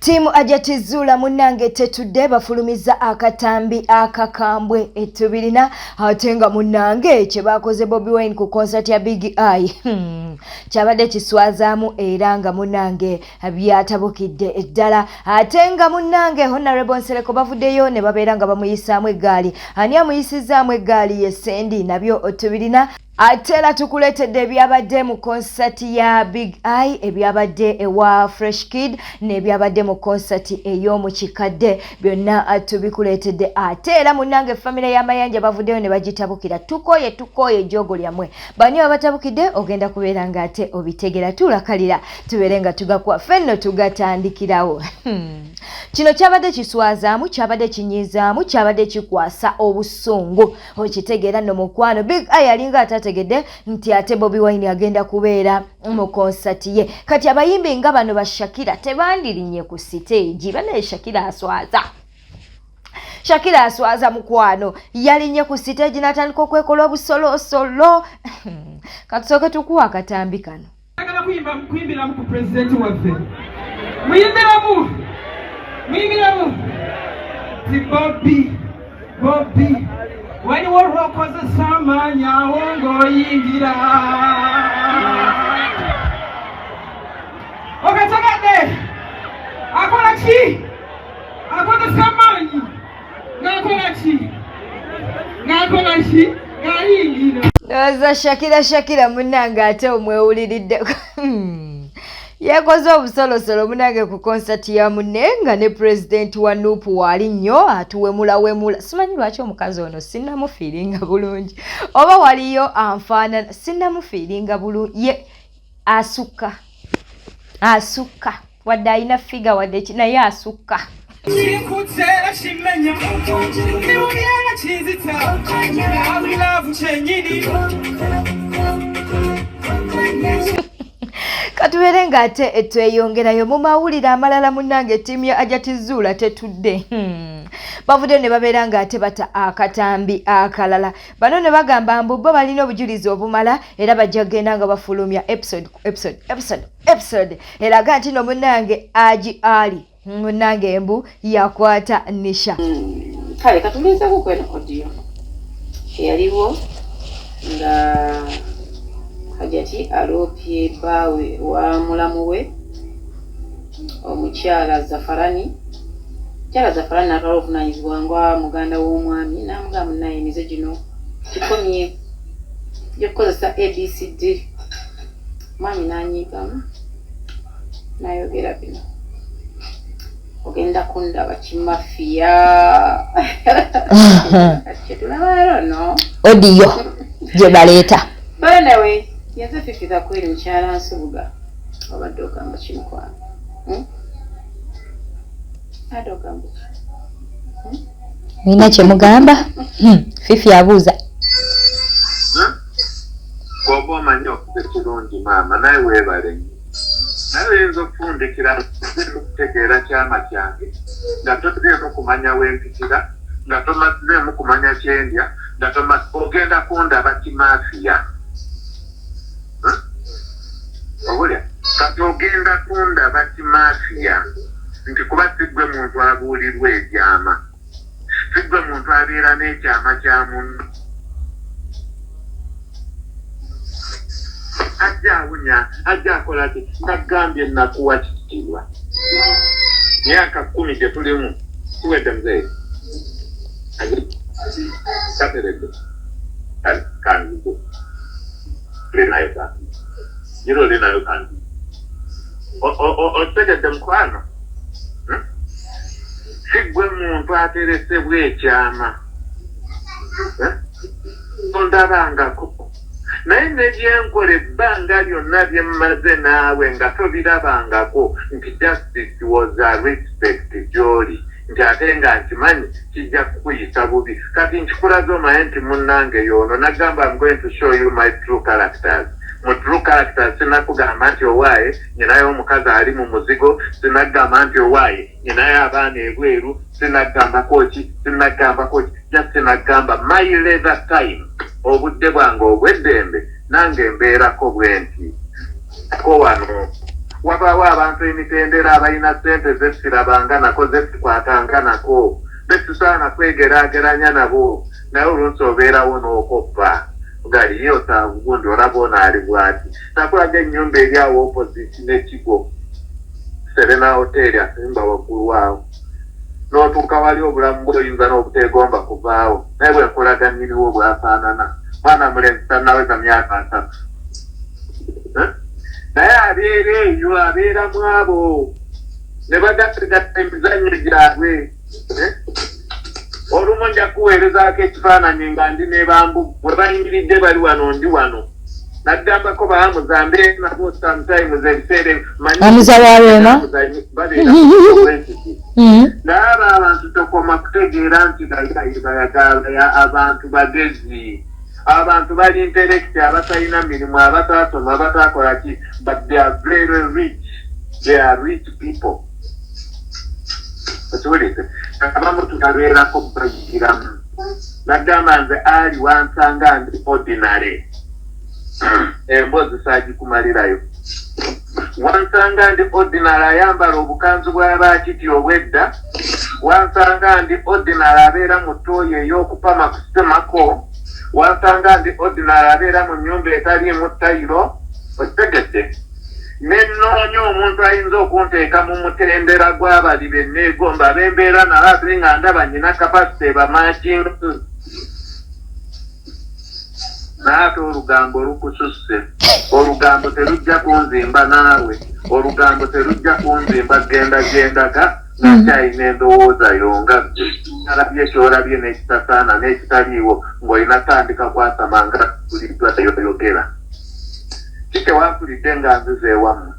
Timu ajatizula munange tetudde bafulumiza akatambi akakambwe etubirina atenga munange kye bakoze Bobi Wine ku concert ya Big Eye kyabadde kiswazaamu era nga munange byatabukidde eddala atenga munange Honorable Nsereko bavuddeyo ne babeera nga bamuyisaamu eggaali ani amuyisizaamu eggaali ye Sendi nabyo otubirina atela tukuletedde ebyabadde mu concert ya Big Eye ebyabadde ewa Fresh Kid n'ebyabadde mu concert ey'omu kikadde byonna tubikuletedde atela munange family y'amayanja bavuddeyo ne bagitabukira tukoye jogo lyamwe bani abatabukidde ogenda kubeera nga ate obitegera tulakalira tubeere nga tugakwa fenno tugatandikirawo kino kyabadde kiswazaamu kyabadde kinyizaamu kyabadde kikwasa obusungu okitegeera no mukwano Big Eye alinga atategedde nti ate Bobi Wine agenda kubeera mu concert ye kati abayimbi nga bano ba Shakira tebandirinnye ku stage bane Shakira aswaza mukwano yalinye ku stage natandika okwekola obusolo katusooke tukuwa akatambi kano agala kuyimbira mu president waffe muyimbiramu ti Bobi waliwo lwokozesa amaanyi awo ng'oyingira okategedde akola ki akozesa amaanyi ng'akola ki ng'ayingira Noza Shakira munange ate omwewuliridde yekoze obusolosolo munange ku concert ya munenga ne president wa Nupu wali nnyo atuwemula simanyi lwaki omukazi ono sinnamufiiringa bulungi oba waliyo anfaanana sinnamufiiringa bulungi ye asukka wadde alina figa wadde naye asukka Chikutera shimenya Niwunyera chizita Abilavu chenyini Katubeere nga ate tweyongerayo mu mawulire amalala munange ttiimu ya ajatizula tetudde bavudde ne babeera nga ate bata akatambi akalala bano ne bagamba mbu bo balina obujulizi obumala era bajja kugenda nga bafulumya episode eraga nti no munange Aji Ali munange embu yakwata Nisha kale katulizeko kweno audio yaliwo nga Hajati alopye bawe wa mulamu we omukyala Zafarani akaluvunanyizibwa nga muganda w'omwami n'amugamba naye emize gino kikomye gyokukozesa ABCD mwami n'anyigamu n'ayogera bino ogenda kundaba kimafiya kyetulaba no odiyo gye baleeta banawe yenze fifiza kweli mukyala nsubuga obadde ogamba kimukwano ate ogamba nina kye mugamba Fifi abuuza bw'oba omanyi okuza ekirungi maama naye weebale naye oyinza okufundikira okutegeera kyama kyange nga totegeemu kumanya wempitira nga tomazeemu kumanya kyendya nga ogenda kundaba kimafiya obulya kati ogenda kundaba kimafiya nti kuba siggwe muntu abuulirwa ebyama siggwe muntu abeera n'ekyama kya munno ajja awunya ajja akola ki nagambye nakuwa kitiibwa myaka 10 gye tulimu tuwedde muzeeyi kateredde kanzigo linayo kanzi jiro linayo kanzi otegedde mukwano siggwe muntu ateresebwa ekyama tondabangako naye nebyenkola ebbanga lyonna byemmaze naawe nga tobirabangako nti justice was a respect gy'oli nti ate nga nkimanyi kijja kukuyisa bubi kati nkikulaze omaye nti munnange yoono nagamba I'm going to show you my true characters mu true characters sinakugamba nti owaaye nyinayo omukazi ali mu muzigo sinagamba nti owaaye nyinayo abaana ebweru sinagambako ki just sinagamba my leisure time obudde bwange obw'eddembe nange mbeerako bwe nti ko wano wabaawo abantu emitendera abalina ssente zesirabanga nako zesikwatanga nako betusaana kwegeraageranya nabo naye olunsi obeerawo n'okoppa galiyo sabugundi olaba onaali bwati nakulaga ennyumba eri awo opposite n'ekigo Serena Hotel asimba waggulu waawo n'otuuka wali obulamu bwoyinza n'obuteegomba kuvaawo naye bwe nkulaga nnyiniwo bwafaanana mwana mulenzi tannaweza myaka 3 naye abeera eyo abeeramu abo ne bagattagatta emizannyo gyabwe olumu nja kuweerezaako ekifaananyi nga ndi ne bambu bwe bayimiridde bali wano ndi wano naggambako baamuzambe nabo sometimes ebiseere amuzawaweema naye abo abantu tokoma kutegeera nti abantu bagezi abantu bali intellect abatalina mirimu abataasoma abataakola ki but they are very rich. They are rich people. Kiwulire abamu tunabeerako bayigiramu naggamba nze ali wansanga ndi ordinary emboozi saagikumalirayo wansanga ndi ordinary ayambala obukanzu bw'abaakiti obwedda wansanga ndi ordinary abeera mu ttooyi ey'okupama kusemako wansanga ndi ordinary abeera mu nnyumba etaliimu ttayiro okitegedde nenoonya omuntu ayinza okunteeka mu mutendera gw'abali benneegomba bembeera nabo ate nga ndaba nnyina kapasite bamakingi naate olugambo lukususse olugambo terujja kunzimba naawe olugambo terujja kunzimba gendaga nakyayina endowooza yonga alabye kyolabye n'ekitasaana n'ekitaliiwo ng'olina tandika kwasama nga tuliddwa teyoyogera kitewampulidde nga nzize ewammwe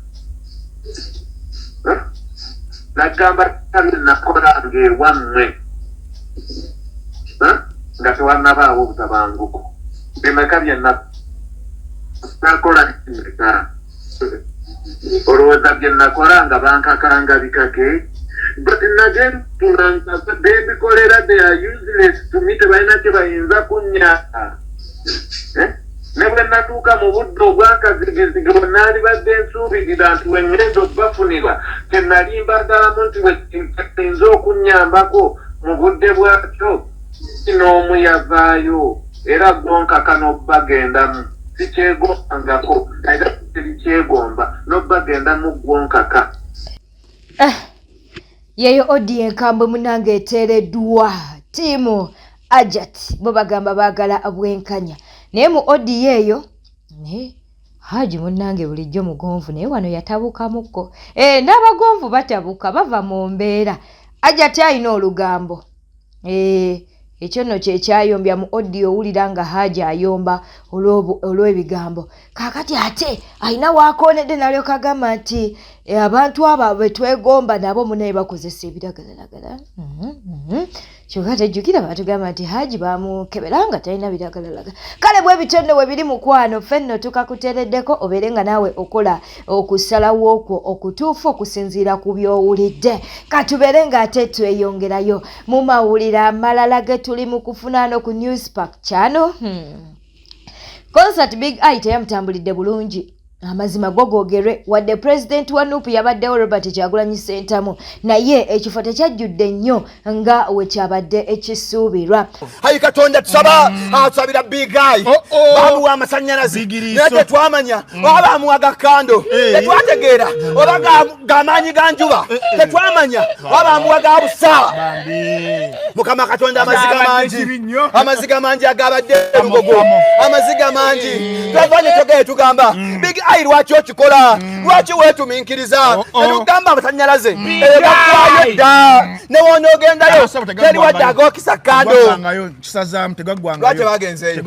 naggamba tabi nakola ng'ewammwe nga tewannabaawo obutabanguko bimeka nakola kimeka olowooza bye nakola nga bankakanga bikake but nagentulanga bebikolera they are useless to me tebalina kye bayinza kunnyaka ne bwe natuuka mu budde obwakazigizigi bwe naali badde nsuubirira nti wengendo bafunira tenalimbaddalamu nti weyinza okunnyambako mu budde bwakyo n'omu yavaayo era gwonkaka n'obbagendamu sikyegombangako era terikyegomba n'obbagendamu gwonkaka yeyo odi enkambwe munange eteereddwa ttiimu Ajat bo bagamba baagala abwenkanya naye mu odi yeeyo Haji munange bulijjo mugonvu naye wano yatabukamukko n'abagonvu batabuka bava mu mbeera Ajat alina olugambo ekyo nno kyekyayombya mu odi owulira nga Haji ayomba olw'ebigambo kaakati ate alina waakoonedde nalyo kagamba nti abantu abo betwegomba nabo munaye bakozesa ebiragalalagala kyokka tejjukira batugamba nti Haji bamukebera nga talina biragalalagala kale bwe bitonde we biri mukwano ffe nno tukakuteereddeko obeere nga naawe okola okusalawo okwo okutuufu okusinziira ku by'owulidde katubeere ng'ate tweyongerayo mu mawulire amalala ge tuli mu kufuna ano ku Newspark Channel. Concert Big Eye teyamutambulidde bulungi amazima gogogerwe wadde President wa NUP yabaddewo Robert Kyagulanyi Ssentamu naye ekifo tekyajjudde nnyo nga we kyabadde ekisuubirwa. Hayi Katonda tusaba asabira Big Eye bamuwa amasannyalaze naye tetwamanya oba bamuwa gakando tetwategeera oba gamaanyi ganjuba tetwamanya oba bamuwa ga busa Mukama Katonda amaziga mangi agabadde lugogo amaziga mangi twavanye togeye tugamba Big Eye lwaki okikola lwaki wetuminkiriza netugamba amasannyalaze ebagwayo dda newonoogendayo teri wadde agokisa kando lwaki bagenzeeyo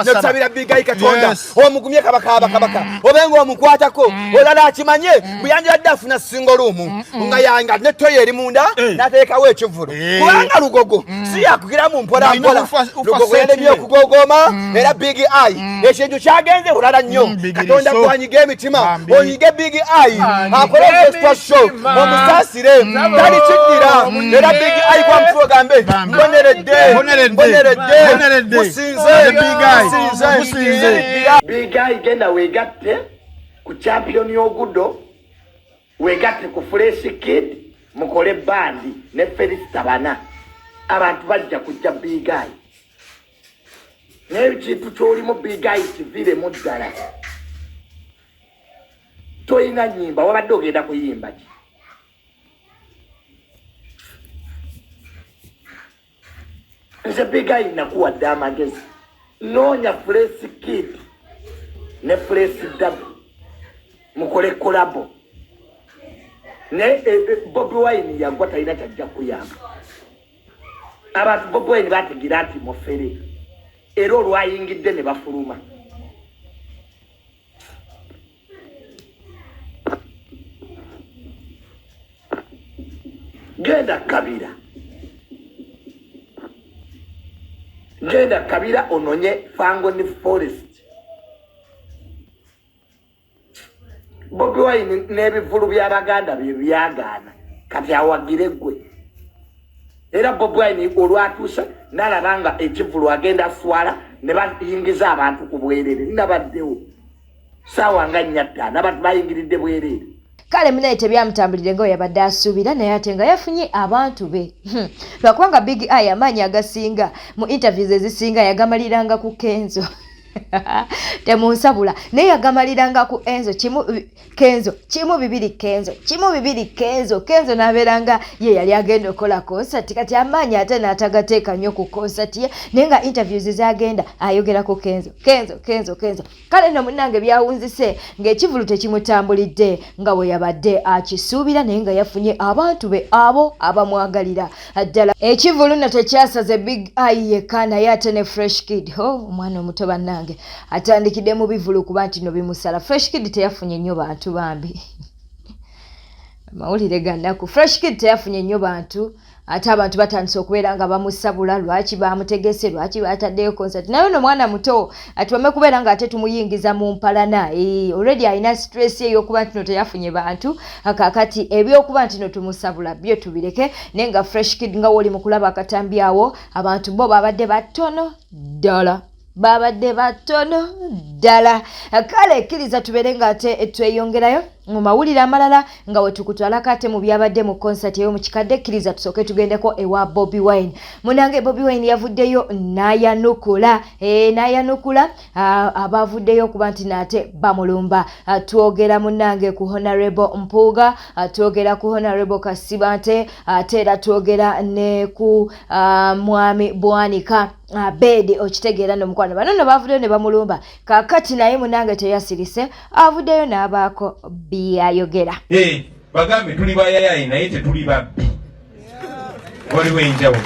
netusabira Big Eye Katonda omugumye kabaka obenga omukwatako olala akimanye buyandiradde afuna singo luumu nga yanga netoyo eri munda nateekawo ekivulu kubanga lugogo si yakugiramu mpolampola lugogo yalemye okugogoma era Big Eye Eye ekintu kyagenze bulala nnyo Katonda gwanyiga emitima onyige Big Eye akole extra show omusaasire tali kiddira era Big Eye kwa mtuo gambe mboneredde musinze Big Eye genda wegatte ku champion y'ogudo wegatte ku Fresh Kid mukole bandi ne Felix Tabana abantu bajja kujja Big Eye n'ekintu ky'olimu Big Eye kiviremu ddala toyina nyimba wabadde ogenda kuyimba ki nze Big Eye nakuwadde amagezi noonya Fresh Kid ne Fresh Dab mukole kolabo ne Bobi Wine yagwa talina kyajja kuyamba abantu Bobi Wine bategira nti mufere era olwayingidde ne bafuluma genda Kabira ononye Fangoni Forest Bobi Wine n'ebivulu by'Abaganda bye byagaana kati awagire gwe era Bobi Wine olwatuusa n'alabanga ekivulu agenda swala ne bayingiza abantu ku bwerere nabaddewo saawa nga 4 abantu bayingiridde bwerere kale munaye tebyamutambulire nga yabadde asuubira naye ate nga yafunye abantu be lwakubanga Big Eye amaanyi agasinga mu interviews ezisinga yagamaliranga ku Kenzo temunsabula naye yagamaliranga ku Enzo kimu bibiri Kenzo n'abeeranga ye yali agenda okola concert kati amaanyi ate n'atagateeka nnyo ku concert ye naye nga interviews zagenda ayogera ku Kenzo kale nno munnange byawunzise ng'ekivulu tekimutambulidde nga bwe yabadde akisuubira naye nga yafunye abantu be abo abamwagalira ddala ekivulu nno tekyasaze Big Eye yekka naye ate ne Fresh Kid omwana omuto bannange atandikidde mu bivulu kuba nti no bimusala Fresh Kid teyafunye nnyo bantu bambi mawulire gannaku Fresh Kid teyafunye nnyo bantu ate abantu batandise okubeera nga bamusabula lwaki bamutegese lwaki bataddeyo concert naye no mwana muto atuwame kubeera nga ate tumuyingiza mu mpalana already alina stress ey'okuba nti no teyafunye bantu kakati ebyokuba nti no tumusabula byo tubireke naye nga Fresh Kid nga woli mu kulaba akatambi awo abantu bo babadde batono ddala kale ekkiriza tubeere nga ate tweyongerayo mu mawulire amalala nga wetukutwalako ate mu byabadde mu concert eyo mu kikadde ekkiriza tusooke tugendeko ewa Bobi Wine munange Bobi Wine yavuddeyo n'ayanukula abavuddeyo okuba nti naate bamulumba twogera munange ku Honorable Mpuuga twogera ku Honorable Kasibante ate era twogera ne ku Mwami Bwanika Bedi okitegeera n'omukwano bano no bavuddeyo ne bamulumba kakati naye munange teyasirise avuddeyo n'abaako byayogera bagambe tuli bayayaye naye tetuli babbi waliwo enjawulo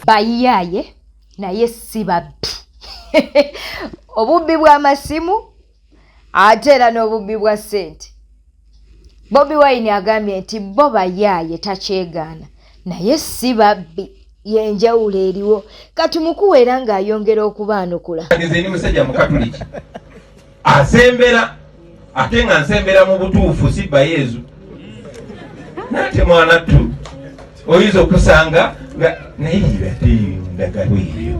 bayaye naye si babbi obubbi bw'amasimu ate era n'obubbi bwa ssente Bobi Wine agambye nti bo bayaye takyegaana naye si babbi yenjawulo eriwo katumukuweera ng'ayongera okubaanukula ageze ni musajja mukatuliki asembera ate nga nsembera mu butuufu sibba Yezu nate mwana tu oyinza okusanga naye ate ndagalo eryo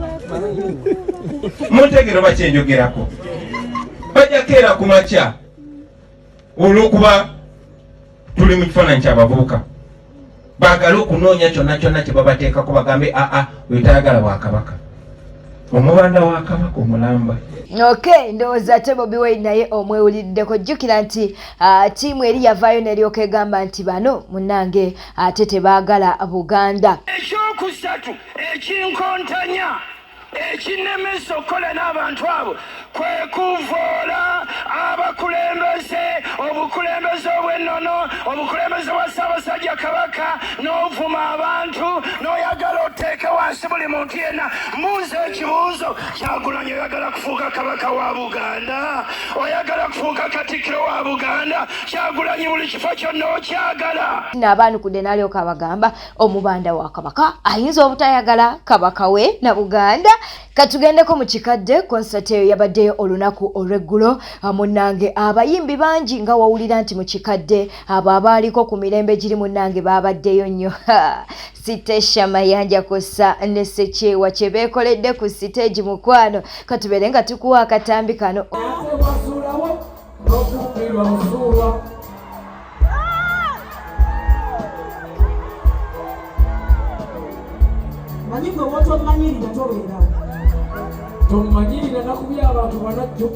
muntegero bakyenjogerako bajakeera ku makya olw'okuba tuli mu kifaananyi ky'abavubuka baagala okunoonya kyonna kye babateekako bagambe wetayagala bwakabaka omubanda wa kabaka omulamba ndowooza ate Bobi Wine naye omwewuliddeko jjukira nti ttiimu eri yavaayo neryoka egamba nti bano munnange ate tebaagala Buganda ekyokusatu ekinkontanya ekinemesa okukola n'abantu abo kwe kuvoola abakulembeze obukulembeze obw'ennono obukulembeze bwa Ssaabasajja Kabaka n'ovuma abantu n'oyagala oteeke wansi buli muntu yenna mbuuza ekibuuzo. Kyagulanyi oyagala kufuuka kabaka wa Buganda, oyagala kufuuka katikkiro wa Buganda, Kyagulanyi buli kifo kyonna okyagala. N'abaanukudde n'alyoka abagamba omubanda wa kabaka ayinza obutayagala kabaka we na Buganda. Katugendeko mu kikadde. Konsati eyo yabaddeyo olunaku olw'eggulo. Munnange abayimbi bangi nga wawulira nti mu kikadde abo abaaliko ku mirembe giri munnange baabaddeyo nnyo. Sitesha Mayanja kosa ne Ssekyewa kye beekoledde ku siteegi mukwano. Katubere nga tukuwa akatambi kano. Tomanyirira nakubya abantu banajjo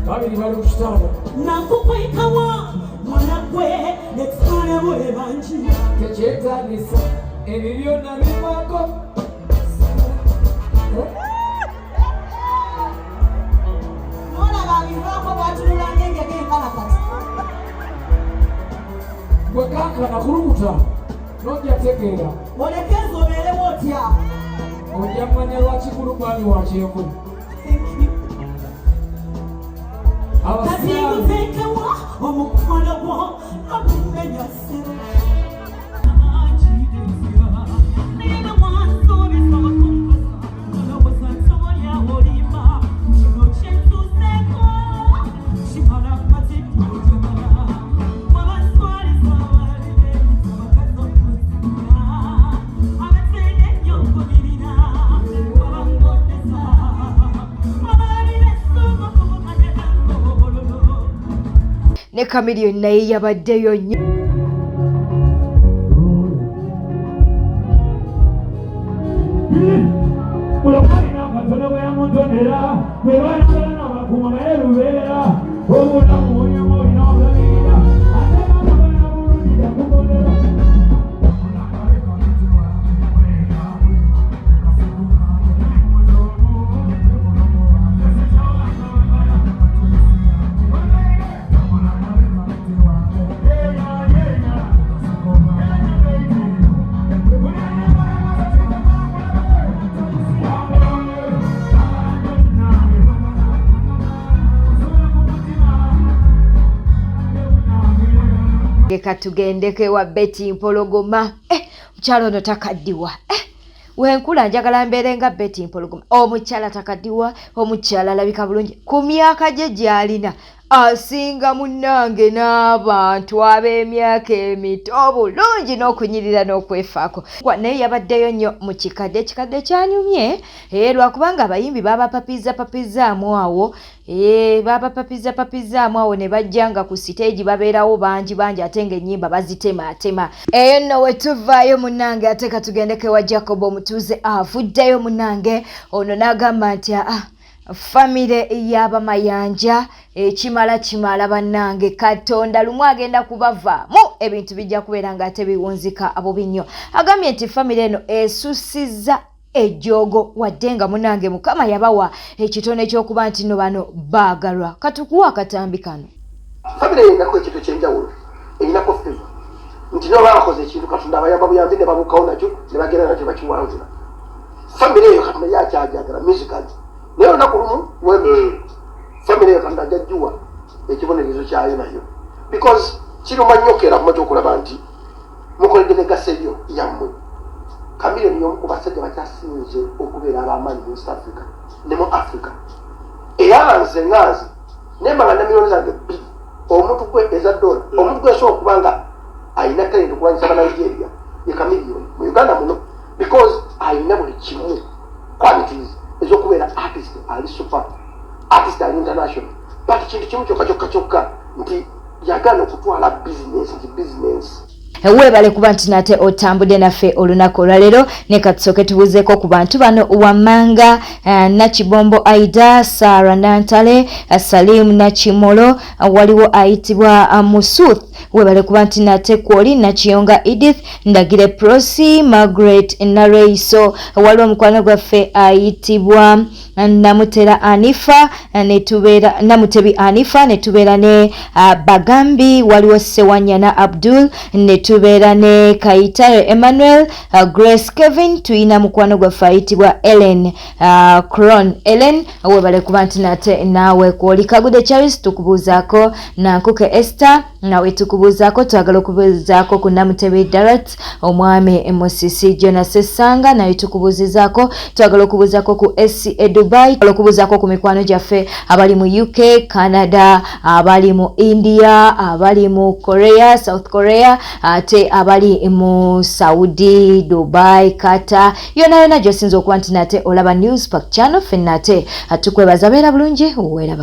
babiri bali ku kitanda nakukwekawa mwana gwe nekufana bwe banji tekyetaagisa ebyo byonna bivako nolaba bivako bwatulula ng'engege enkalakati gwe kankana kulukuta nojja tegeera olekeza obeerewo otya ojja mmanya lwaki kulugwani wa kyenvu kati nguteekewa omukono gwo okumenya ssebo ne Chameleone naye yabaddeyo nnyo. Katugendeke wa Betty Mpologoma. Mukyala ono takaddiwa. Wenkula njagala mbeere nga Betty Mpologoma. Omukyala takaddiwa, omukyala alabika bulungi. Ku myaka gye gy'alina asinga munnange n'abantu ab'emyaka emito bulungi n'okunyirira n'okwefaako. Naye yabaddeyo nnyo mu kikadde. Ekikadde kyanyumye lwakubanga abayimbi babapapizaamu awo. Babapapizaamu awo ne bajjanga ku siteegi babeerawo bangi ate ng'ennyimba bazitemaatema. Eyo nno we tuvaayo munnange ate katugendeke wa Jacob Omutuuze avuddeyo munnange. Ono n'agamba nti famire y'Abamayanja kimala bannange Katonda lumu agenda kubavaamu ebintu bijja kubeera nga ate biwunzika bubi nnyo. Agambye nti famire eno esussizza ejjoogo wadde nga munnange Mukama yabawa ekitone ky'okuba nti no bano baagalwa. Katukuwa akatambi kano. Famire yenako ekintu ekyenjawulo erinako feva nti no baakoze ekintu Katonda abayamba buyambi ne babukawo nakyo ne bagenda nakyo bakiwanzula. Famire eyo Katonda yakyajagala musically naye olunaku lumu famire eyo Katonda ajajjuwa ekibonerezo kyayo nayo because kiruma nnyo keera kumaze okulaba nti mukoledde negasa ebyo yammwe. Chameleone y'omu ku basajja bakyasinze okubeera ab'amaanyi mu East Africa ne mu Africa. Era nze nganze nembanga ne milioni zange bbiri omuntu gwe eza dola omuntu gwe asobola okuba nga ayina talenti okulwanyisa Banigeria ye Chameleone mu Uganda muno because ayina buli kimu qualities ezokubeera artist ali super artist ali international but kintu kimu kyokka nti yagala okutwala business nti business. Weebale kuba nti nate otambudde naffe olunaku olwaleero ne katusooke tubuuzeeko ku bantu bano Wamanga Nakibombo Aida, Sarah Nantale, Salim Nakimolo, waliwo ayitibwa Musuth webale kuba nti nate kwoli Nakiyonga Edith Ndagire Prosi Margaret Nareiso waliwo omukwano gwaffe ayitibwa Namutera Anifa Namutebi Anifa netubeera ne Bagambi waliwo Sewanyana Abdul netubeera ne Kayitare Emmanuel Grace Kevin tuyina mukwano gwaffe ayitibwa Ellen Cron Ellen webale kuba nti nate naawe kwoli Kagude Charles tukubuuzaako Nankuke Esther nawe tukubuuzaako twagala okubuuzaako ku Namutebi Darat omwami Musisi Jonas Sanga nawe tukubuuzizaako twagala okubuuzaako ku SC Dubai okubuuzaako ku mikwano gyaffe abali mu UK Canada abali mu India abali mu Korea South Korea ate abali mu Saudi Dubai Qatar yona gy'osinza okuba nti nate olaba News Park Channel fenna ate tukwebaza beera bulungi weeraba